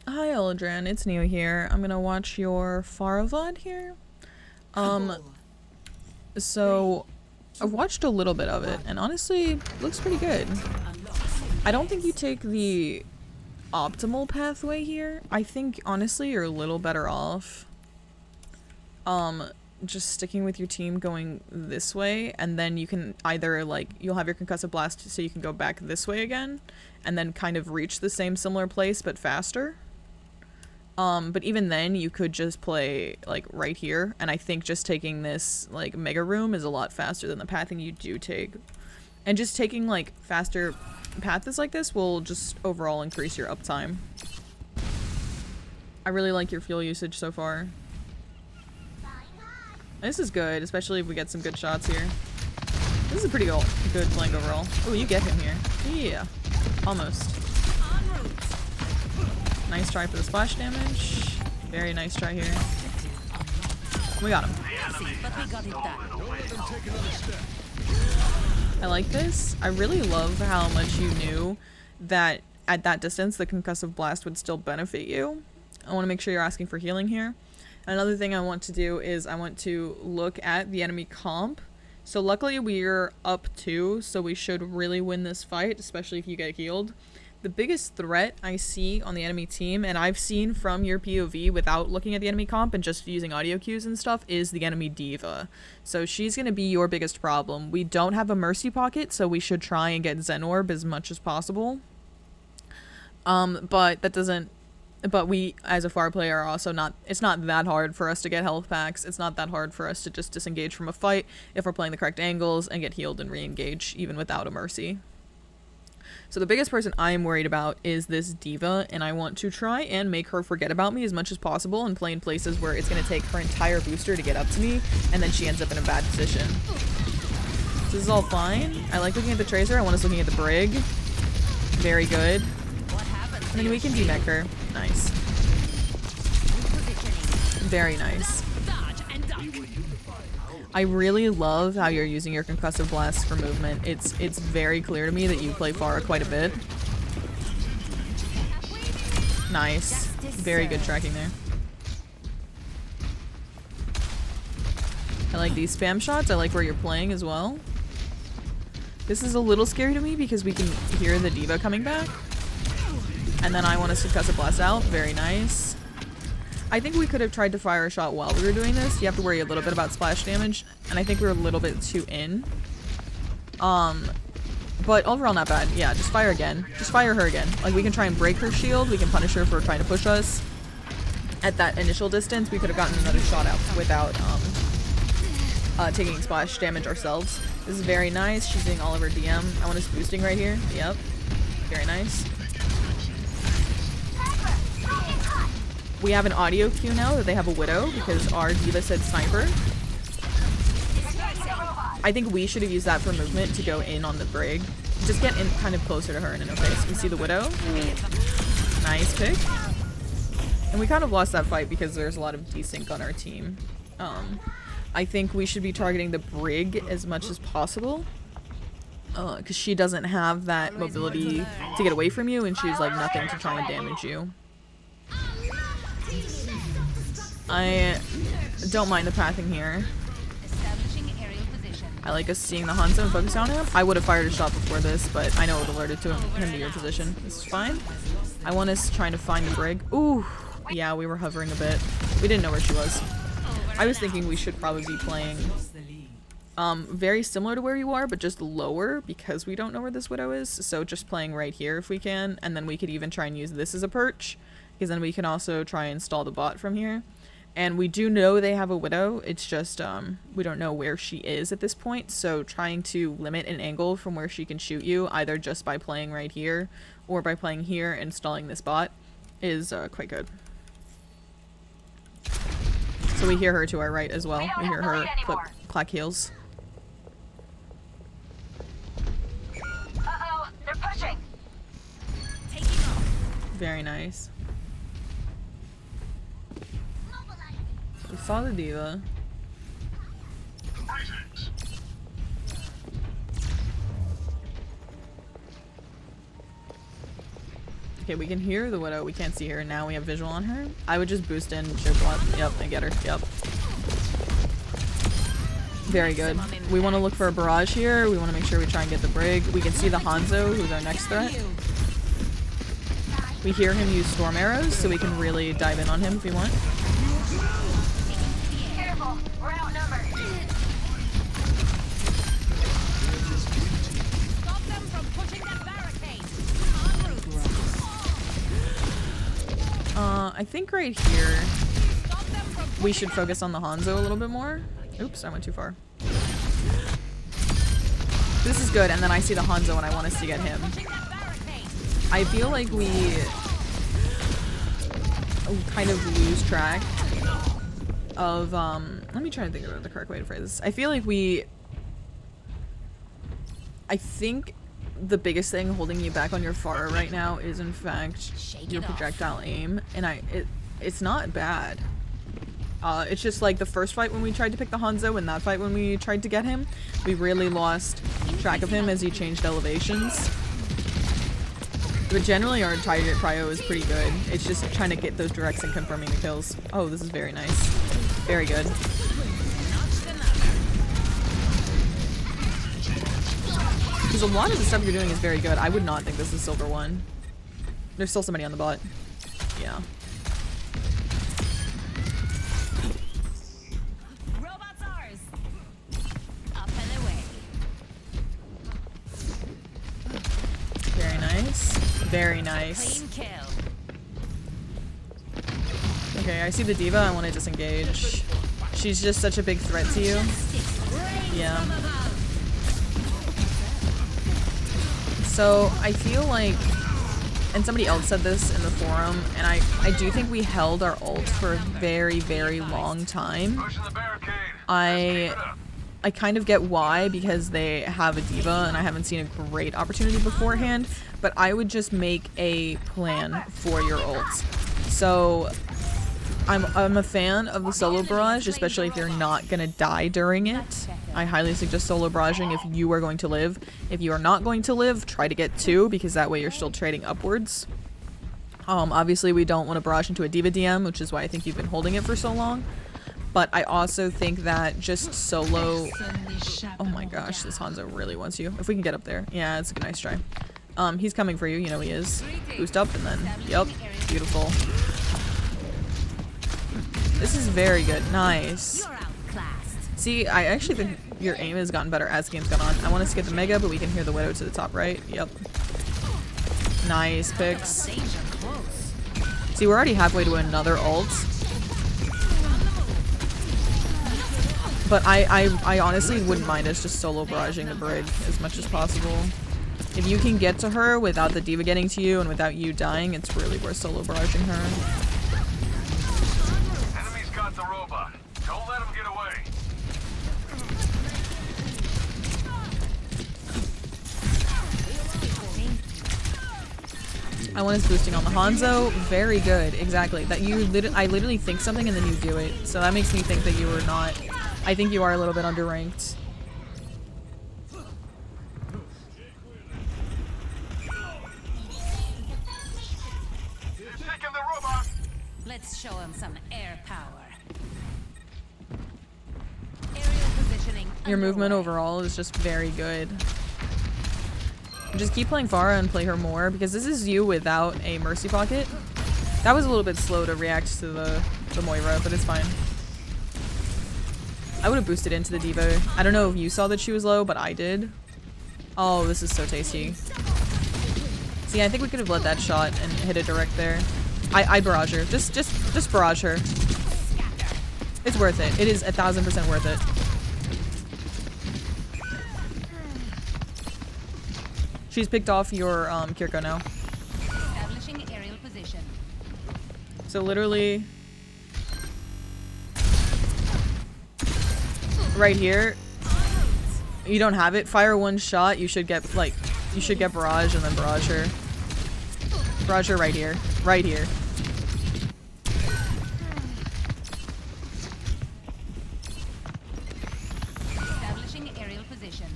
Hi Eledran, it's Neo here. I'm gonna watch your Pharah VOD here. Um, so I've watched a little bit of it, and honestly, looks pretty good. I don't think you take the optimal pathway here. I think honestly you're a little better off just sticking with your team going this way, and then you can either like you'll have your concussive blast so you can go back this way again and then kind of reach the same similar place but faster. But even then you could just play like right here, and I think just taking this like mega room is a lot faster than the pathing you do take. And just taking like faster paths like this will just overall increase your uptime. I really like your fuel usage so far. This is good, especially if we get some good shots here. This is a pretty good flank overall. Oh, you get him here. Yeah. Almost. Nice try for the splash damage. Very nice try here. We got him. I like this. I really love how much you knew that at that distance the concussive blast would still benefit you. I want to make sure you're asking for healing here. Another thing I want to do is I want to look at the enemy comp. So luckily we're up 2, so we should really win this fight, especially if you get healed. The biggest threat I see on the enemy team, and I've seen from your POV without looking at the enemy comp and just using audio cues and stuff, is the enemy diva. So she's going to be your biggest problem. We don't have a mercy pocket, so we should try and get Zen Orb as much as possible. But that doesn't... But we, as a Pharah player, are also not... It's not that hard for us to get health packs. It's not that hard for us to just disengage from a fight if we're playing the correct angles and get healed and re-engage even without a mercy. So the biggest person I am worried about is this diva, and I want to try and make her forget about me as much as possible and play in places where it's going to take her entire booster to get up to me, and then she ends up in a bad position. So this is all fine. I like looking at the Tracer. I want us looking at the Brig. Very good. And then we can demech her. Nice. Very nice. I really love how you're using your concussive blast for movement. It's very clear to me that you play Pharah quite a bit. Nice. Very good tracking there. I like these spam shots. I like where you're playing as well. This is a little scary to me because we can hear the diva coming back. And then I want to concussive blast out. Very nice. I think we could have tried to fire a shot while we were doing this. You have to worry a little bit about splash damage, and I think we were a little bit too in. But overall not bad. Yeah, just fire again. Just fire her again. Like, we can try and break her shield. We can punish her for trying to push us. At that initial distance, we could have gotten another shot out without taking splash damage ourselves. This is very nice. She's doing all of her DM. I want us boosting right here. Yep. Very nice. We have an audio cue now that they have a Widow because our diva said sniper. I think we should have used that for movement to go in on the Brig. Just get in kind of closer to her and in her face. We see the Widow. Nice pick. And we kind of lost that fight because there's a lot of desync on our team. I think we should be targeting the Brig as much as possible. Because she doesn't have that mobility to get away from you, and she's like nothing to try and damage you. I don't mind the pathing here. I like us seeing the Hanzo and focus on him. I would have fired a shot before this, but I know it would have alerted to him to your position. This is fine. I want us trying to find the Brig. Ooh, yeah, we were hovering a bit. We didn't know where she was. I was thinking we should probably be playing very similar to where you are, but just lower because we don't know where this Widow is. So just playing right here if we can, and then we could even try and use this as a perch, because then we can also try and stall the bot from here. And we do know they have a Widow, it's just, we don't know where she is at this point, so trying to limit an angle from where she can shoot you, either just by playing right here, or by playing here and stalling this bot, is quite good. So we hear her to our right as well. We hear her clack heels. Uh-oh, they're pushing. Very nice. We saw the diva. Okay, we can hear the Widow. We can't see her. Now we have visual on her. I would just boost in, choke block. Yep, I get her. Yep. Very good. We want to look for a barrage here. We want to make sure we try and get the Brig. We can see the Hanzo, who's our next threat. We hear him use storm arrows, so we can really dive in on him if we want. Careful, we're outnumbered. Stop them from pushing that barricade. I think right here we should focus on the Hanzo a little bit more. Oops, I went too far. This is good, and then I see the Hanzo and I want us to get him. I feel like we kind of lose track of, let me try to think of the correct way to phrase this. I feel like I think the biggest thing holding you back on your Pharah right now is in fact your projectile aim, and it's not bad. It's just like the first fight when we tried to pick the Hanzo and that fight when we tried to get him, we really lost track of him as he changed elevations. But generally our target prio is pretty good. It's just trying to get those directs and confirming the kills. Oh, this is very nice. Very good. Because a lot of the stuff you're doing is very good. I would not think this is silver 1. There's still somebody on the bot. Yeah. Robots ours. Up and away. Very nice. Very nice. Clean kill. Okay, I see the diva. I want to disengage. She's just such a big threat to you. Yeah. So I feel like, and somebody else said this in the forum, and I do think we held our ult for a very, very long time. I kind of get why, because they have a diva and I haven't seen a great opportunity beforehand, but I would just make a plan for your ult. So I'm a fan of the solo barrage, especially if you're not gonna die during it. I highly suggest solo barraging if you are going to live. If you are not going to live, try to get 2, because that way you're still trading upwards. Obviously we don't want to barrage into a diva DM, which is why I think you've been holding it for so long. But I also think that just solo... Oh my gosh, this Hanzo really wants you. If we can get up there. Yeah, it's a nice try. He's coming for you, you know he is. Boost up and then... Yep, beautiful. This is very good. Nice. See, I actually think your aim has gotten better as the game's gone on. I want us to get the Mega, but we can hear the Widow to the top right. Yep. Nice picks. See, we're already halfway to another ult. But I honestly wouldn't mind us just solo barraging the Brig as much as possible. If you can get to her without the diva getting to you and without you dying, it's really worth solo barraging her. Enemy's got the robot. Don't let him get away. I want us boosting on the Hanzo. Very good. Exactly. That I literally think something and then you do it. So that makes me think that you were not... I think you are a little bit underranked. Let's show him some air power. Aerial positioning. Your movement overall is just very good. Just keep playing Pharah and play her more, because this is you without a Mercy Pocket. That was a little bit slow to react to the Moira, but it's fine. I would have boosted into the diva. I don't know if you saw that she was low, but I did. Oh, this is so tasty. See, I think we could have led that shot and hit it direct there. I barrage her. Just barrage her. It's worth it. It is 1000% worth it. She's picked off your Kirko now. Establishing aerial position. So literally right here, you don't have it. Fire one shot, you should get barrage and then barrage her. Barrage her right here. Right here. Establishing aerial position.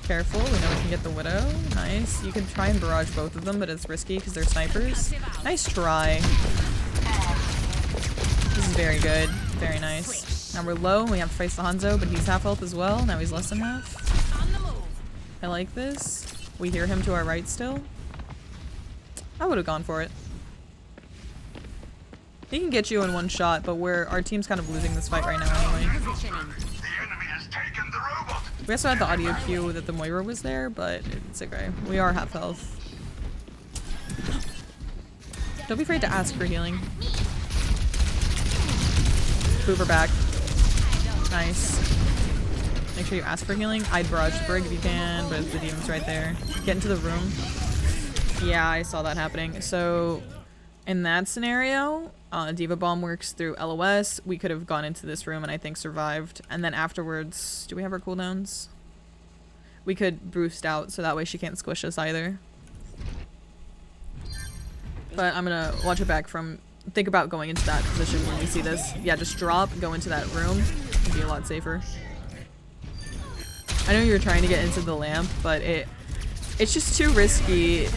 Careful, we know we can get the Widow. Nice. You can try and barrage both of them, but it's risky because they're snipers. Nice try. This is very good. Very nice. Now we're low, we have to face the Hanzo, but he's half health as well. Now he's less than half. I like this. We hear him to our right still. I would have gone for it. He can get you in one shot, but our team's kind of losing this fight right now anyway. We also had the audio cue that the Moira was there, but it's okay. We are half health. Don't be afraid to ask for healing. Boober back. Nice. Make sure you ask for healing. I'd barrage the Brig if you can, but the demon's right there. Get into the room. Yeah, I saw that happening. So, in that scenario, Diva Bomb works through LOS. We could have gone into this room and I think survived. And then afterwards, do we have our cooldowns? We could boost out so that way she can't squish us either. But I'm gonna watch it back from... Think about going into that position when we see this. Yeah, just drop, go into that room. It'd be a lot safer. I know you're trying to get into the lamp, but it's just too risky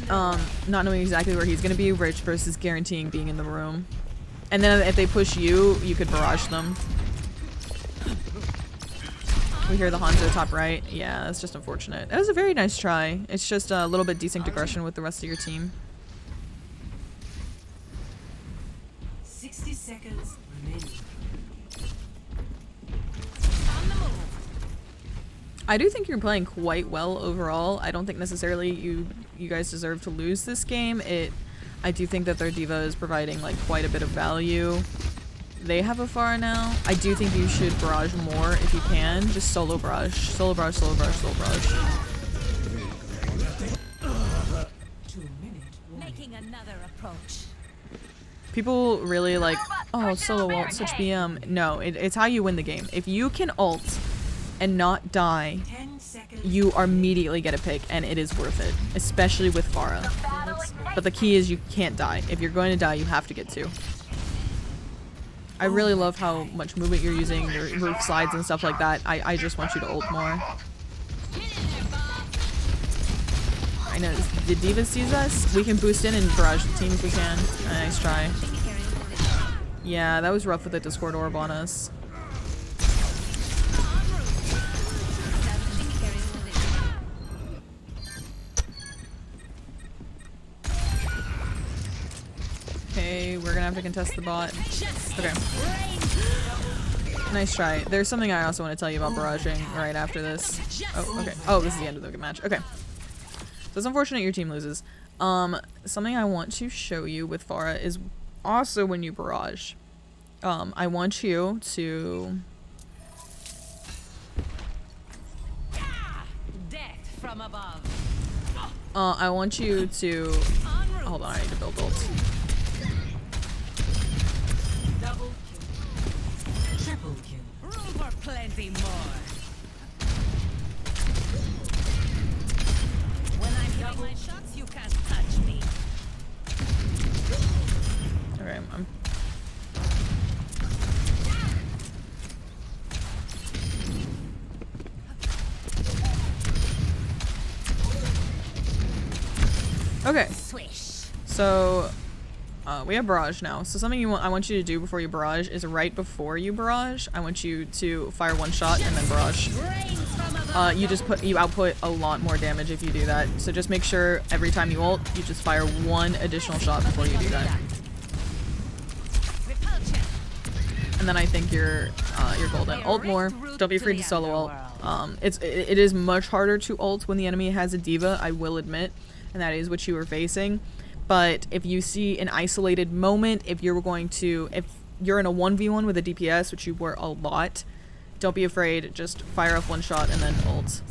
not knowing exactly where he's gonna be versus guaranteeing being in the room. And then if they push you, you could barrage them. We hear the Hanzo top right. Yeah, that's just unfortunate. That was a very nice try. It's just a little bit desynced aggression with the rest of your team. 60 seconds remaining. I do think you're playing quite well overall. I don't think necessarily you guys deserve to lose this game. I do think that their diva is providing like quite a bit of value. They have a Pharah now. I do think you should barrage more if you can. Just solo barrage. Solo barrage, solo barrage, solo barrage. Making another approach. People really like, oh, solo ult, such BM. No, it's how you win the game. If you can ult and not die, you immediately get a pick, and it is worth it. Especially with Pharah. But the key is you can't die. If you're going to die, you have to get two. I really love how much movement you're using, your roof slides and stuff like that. I just want you to ult more. I know, the diva sees us. We can boost in and barrage the team if we can. Nice try. Yeah, that was rough with the Discord orb on us. Okay, we're gonna have to contest the bot. Okay. Nice try. There's something I also want to tell you about barraging right after this. Oh, okay. Oh, this is the end of the match. Okay. So it's unfortunate your team loses. Something I want to show you with Pharah is also when you barrage. I want you to... Death from above. I want you to... Hold on, I need to build ult. Double kill. Triple kill. Room for plenty more. When I'm hitting my shots, you can't touch me. Okay, I'm... Okay, so we have barrage now. So something I want you to do before you barrage is right before you barrage, I want you to fire one shot and then barrage. You output a lot more damage if you do that. So just make sure every time you ult, you just fire one additional shot before you do that. And then I think you're golden. Ult more. Don't be afraid to solo ult. It is much harder to ult when the enemy has a diva, I will admit. And that is what you were facing. But if you see an isolated moment, if you're in a 1v1 with a DPS, which you were a lot, don't be afraid, just fire up one shot and then ult.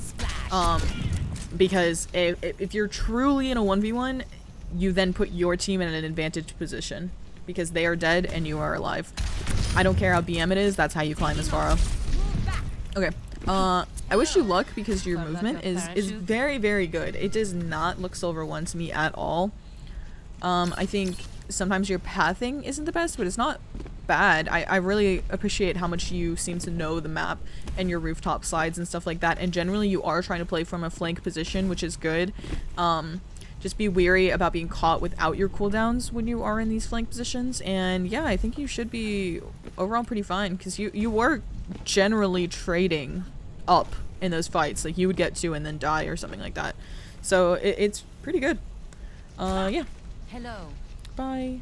Because if you're truly in a 1v1, you then put your team in an advantaged position. Because they are dead and you are alive. I don't care how BM it is, that's how you climb as Pharah. Okay. I wish you luck because your movement is very, very good. It does not look Silver 1 to me at all. I think sometimes your pathing isn't the best, but it's not bad. I really appreciate how much you seem to know the map and your rooftop slides and stuff like that. And generally you are trying to play from a flank position, which is good. Just be wary about being caught without your cooldowns when you are in these flank positions. And yeah, I think you should be overall pretty fine because you were generally trading up in those fights. Like you would get 2 and then die or something like that. So it's pretty good. Yeah. Hello. Bye.